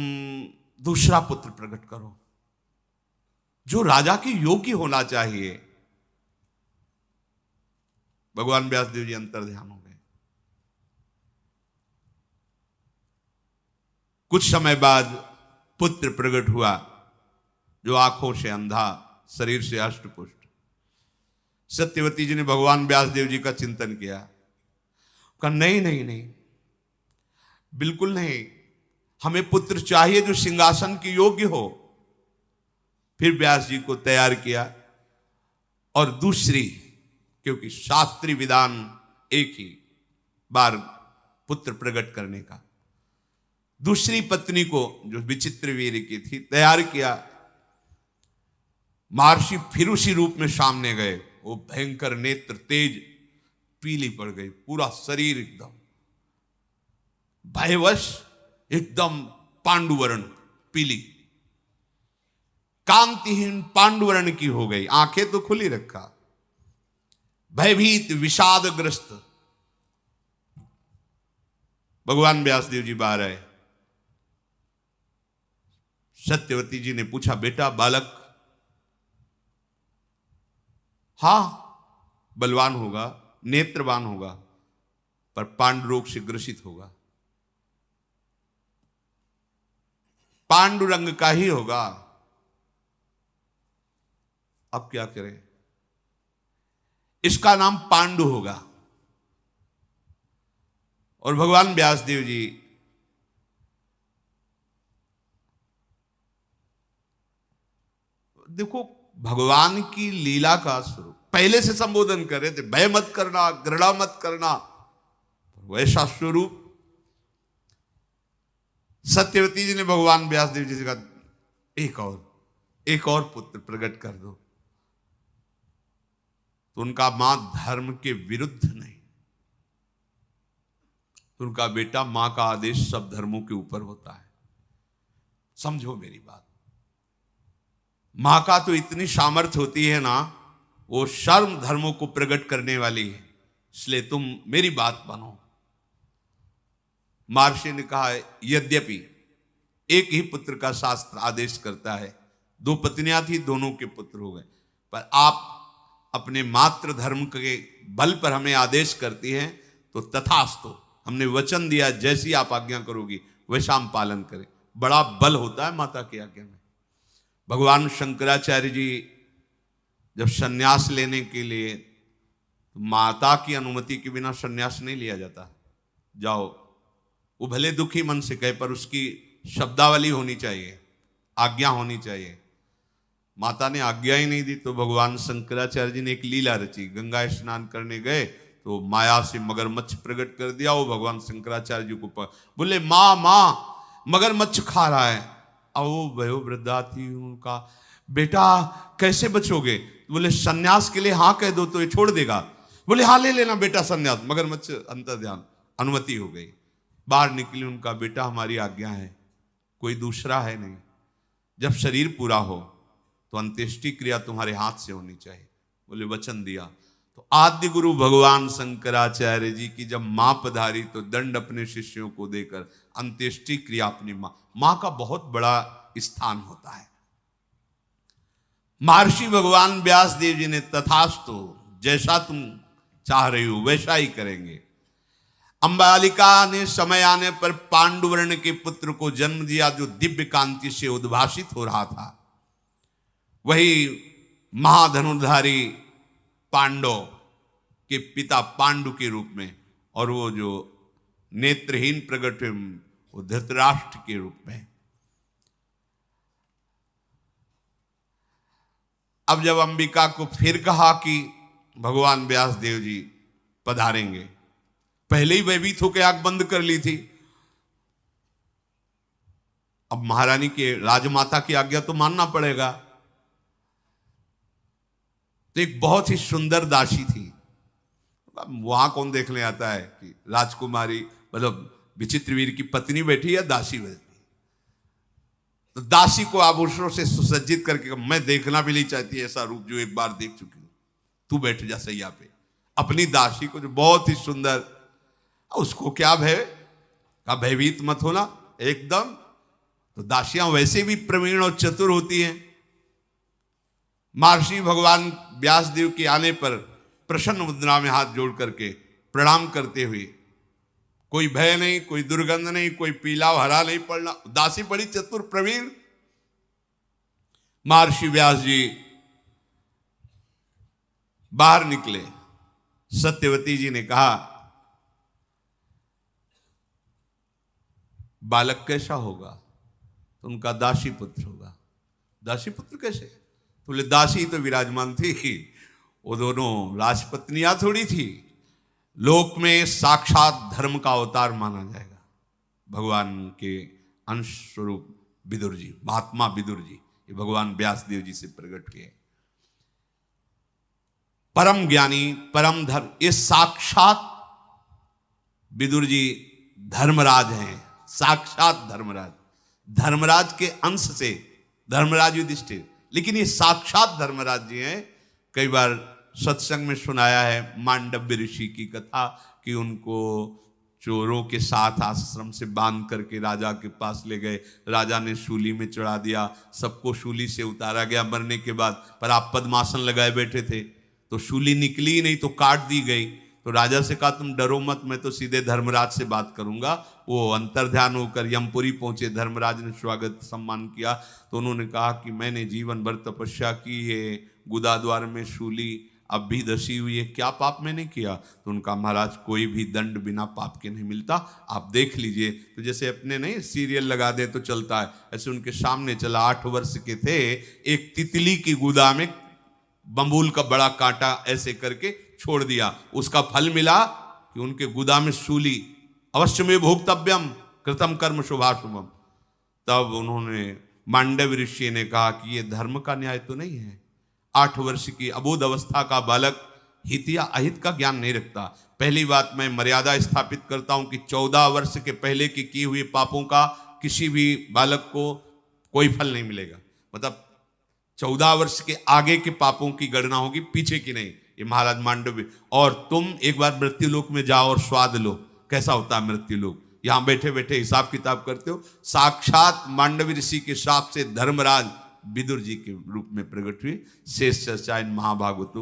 दूसरा पुत्र प्रकट करो जो राजा के योग्य होना चाहिए। भगवान व्यासदेव जी अंतर ध्यान हो गए। कुछ समय बाद पुत्र प्रकट हुआ जो आंखों से अंधा, शरीर से अष्टपुष्ट। सत्यवती जी ने भगवान व्यासदेव जी का चिंतन किया, कहा नहीं नहीं नहीं, बिल्कुल नहीं, हमें पुत्र चाहिए जो सिंहासन के योग्य हो। फिर व्यास जी को तैयार किया और दूसरी, क्योंकि शास्त्रीय विधान एक ही बार पुत्र प्रकट करने का, दूसरी पत्नी को जो विचित्र वीर की थी तैयार किया। महर्षि फिर उसी रूप में सामने गए, वो भयंकर नेत्र तेज पीली पड़ गई, पूरा शरीर एकदम भयवश एकदम पांडुवर्ण पीली, कांतिहीन पांडुवर्ण की हो गई, आंखें तो खुली रखा, भयभीत विषादग्रस्त। भगवान व्यासदेव जी बाहर आए। सत्यवती जी ने पूछा, बेटा बालक? हां, बलवान होगा, नेत्रवान होगा, पर पांडु रोग से ग्रसित होगा, पांडुरंग का ही होगा। अब क्या करें? इसका नाम पांडु होगा। और भगवान व्यासदेव जी देखो, भगवान की लीला का स्वरूप पहले से संबोधन कर रहे थे, भय मत करना, घृणा मत करना, वैसा स्वरूप सत्यवती जी ने भगवान व्यासदेव जी से कहा, एक और पुत्र प्रकट कर दो। तो उनका मां धर्म के विरुद्ध नहीं, उनका बेटा, मां का आदेश सब धर्मों के ऊपर होता है। समझो मेरी बात, मां का तो इतनी सामर्थ्य होती है ना, वो सर्व धर्मों को प्रकट करने वाली है, इसलिए तुम मेरी बात मानो। महर्षि ने कहा, यद्यपि एक ही पुत्र का शास्त्र आदेश करता है, दो पत्नियां थी, दोनों के पुत्र हो गए, पर आप अपने मातृ धर्म के बल पर हमें आदेश करती हैं, तो तथास्तु, हमने वचन दिया, जैसी आप आज्ञा करोगी वैसा हम पालन करें। बड़ा बल होता है माता की आज्ञा में। भगवान शंकराचार्य जी जब सन्यास लेने के लिए, तो माता की अनुमति के बिना सन्यास नहीं लिया जाता। जाओ, वो भले दुखी मन से कहे, पर उसकी शब्दावली होनी चाहिए, आज्ञा होनी चाहिए। माता ने आज्ञा ही नहीं दी, तो भगवान शंकराचार्य जी ने एक लीला रची। गंगा स्नान करने गए तो माया से मगरमच्छ प्रकट कर दिया। वो भगवान शंकराचार्य जी को बोले, माँ माँ, मगरमच्छ खा रहा है। अब वो वयो वृद्धा थी, उनका बेटा कैसे बचोगे? बोले, सन्यास के लिए हाँ कह दो तो ये छोड़ देगा। बोले, हाँ ले लेना बेटा सन्यास। मगरमच्छ अंतर ध्यान, अनुमति हो गई। बाहर निकली, उनका बेटा हमारी आज्ञा है, कोई दूसरा है नहीं। जब शरीर पूरा हो तो अंत्येष्टि क्रिया तुम्हारे हाथ से होनी चाहिए। बोले, वचन दिया। तो आद्य गुरु भगवान शंकराचार्य जी की जब मां पधारी, तो दंड अपने शिष्यों को देकर अंत्येष्टि क्रिया अपनी मां का बहुत बड़ा स्थान होता है। महर्षि भगवान व्यास देव जी ने तथास्तु, जैसा तुम चाह रही हो वैसा ही करेंगे। अंबालिका ने समय आने पर पांडुवर्ण के पुत्र को जन्म दिया, जो दिव्य कांति से उद्भासित हो रहा था। वही महाधनुर्धारी पांडव के पिता पांडु के रूप में, और वो जो नेत्रहीन प्रकट हुए, वो धृतराष्ट्र के रूप में। अब जब अंबिका को फिर कहा कि भगवान व्यासदेव जी पधारेंगे, पहले ही भयभीत होकर आंख बंद कर ली थी। अब महारानी के, राजमाता की आज्ञा तो मानना पड़ेगा। तो एक बहुत ही सुंदर दासी थी, वहां कौन देखने आता है कि राजकुमारी, मतलब विचित्रवीर की पत्नी बैठी या दासी बैठी। तो दासी को आभूषणों से सुसज्जित करके, मैं देखना भी नहीं चाहती ऐसा रूप जो एक बार देख चुकी हूं, तू बैठ जा सैया पे। अपनी दासी को, जो बहुत ही सुंदर, उसको क्या भय का, भयभीत मत होना एकदम। तो दासियां वैसे भी प्रवीण और चतुर होती हैं। महर्षि भगवान व्यासदेव के आने पर प्रसन्न मुद्रा में हाथ जोड़ करके प्रणाम करते हुए, कोई भय नहीं, कोई दुर्गंध नहीं, कोई पीला हरा नहीं पड़ना। दासी बड़ी चतुर प्रवीण। महर्षि व्यास जी बाहर निकले। सत्यवती जी ने कहा, बालक कैसा होगा? तो उनका दासी पुत्र होगा। दासी पुत्र कैसे? तो बोले दासी तो विराजमान थी, वो दोनों राजपत्नियां थोड़ी थी। लोक में साक्षात धर्म का अवतार माना जाएगा। भगवान के अंश स्वरूप विदुर जी, महात्मा विदुर जी, ये भगवान व्यासदेव जी से प्रकट हुए। परम ज्ञानी, परम धर्म, ये साक्षात विदुर जी धर्मराज हैं, साक्षात धर्मराज, धर्मराज के अंश से धर्मराज युधिष्ठिर, लेकिन ये साक्षात धर्मराज जी हैं। कई बार सत्संग में सुनाया है मांडव्य ऋषि की कथा कि उनको चोरों के साथ आश्रम से बांध करके राजा के पास ले गए, राजा ने शूली में चढ़ा दिया, सबको शूली से उतारा गया मरने के बाद, पर आप पद्मासन लगाए बैठे थे तो शूली निकली नहीं तो काट दी गई। तो राजा से कहा तुम डरो मत, मैं तो सीधे धर्मराज से बात करूंगा। वो अंतर्ध्यान होकर यमपुरी पहुंचे, धर्मराज ने स्वागत सम्मान किया। तो उन्होंने कहा कि मैंने जीवन भर तपस्या की है, गुदाद्वार में शूली अब भी धसी हुई है, क्या पाप मैंने किया? तो उनका महाराज कोई भी दंड बिना पाप के नहीं मिलता, आप देख लीजिए। तो जैसे अपने नहीं सीरियल लगा दे तो चलता है, ऐसे उनके सामने चला। 8 वर्ष के थे, एक तितली की गुदा में बम्बूल का बड़ा कांटा ऐसे करके छोड़ दिया, उसका फल मिला कि उनके गुदा में शूली, अवश्य में भोक्तव्यम कृतम कर्म शुभाशुभम। तब उन्होंने मांडव ऋषि ने कहा कि ये धर्म का न्याय तो नहीं है। 8 वर्ष की अबोध अवस्था का बालक हित या अहित का ज्ञान नहीं रखता। पहली बात मैं मर्यादा स्थापित करता हूं कि 14 वर्ष के पहले की किए हुए पापों का किसी भी बालक को कोई फल नहीं मिलेगा। मतलब 14 वर्ष के आगे के पापों की गणना होगी, पीछे की नहीं। ये महाराज मांडव्य। और तुम एक बार मृत्युलोक में जाओ और स्वाद लो कैसा होता है मृत्युलोक। यहां बैठे बैठे हिसाब किताब करते हो, साक्षात मांडव्य ऋषि के शाप से धर्मराज विदुर जी के रूप में प्रकट हुए। शेष चर्चा इन महाभागवतों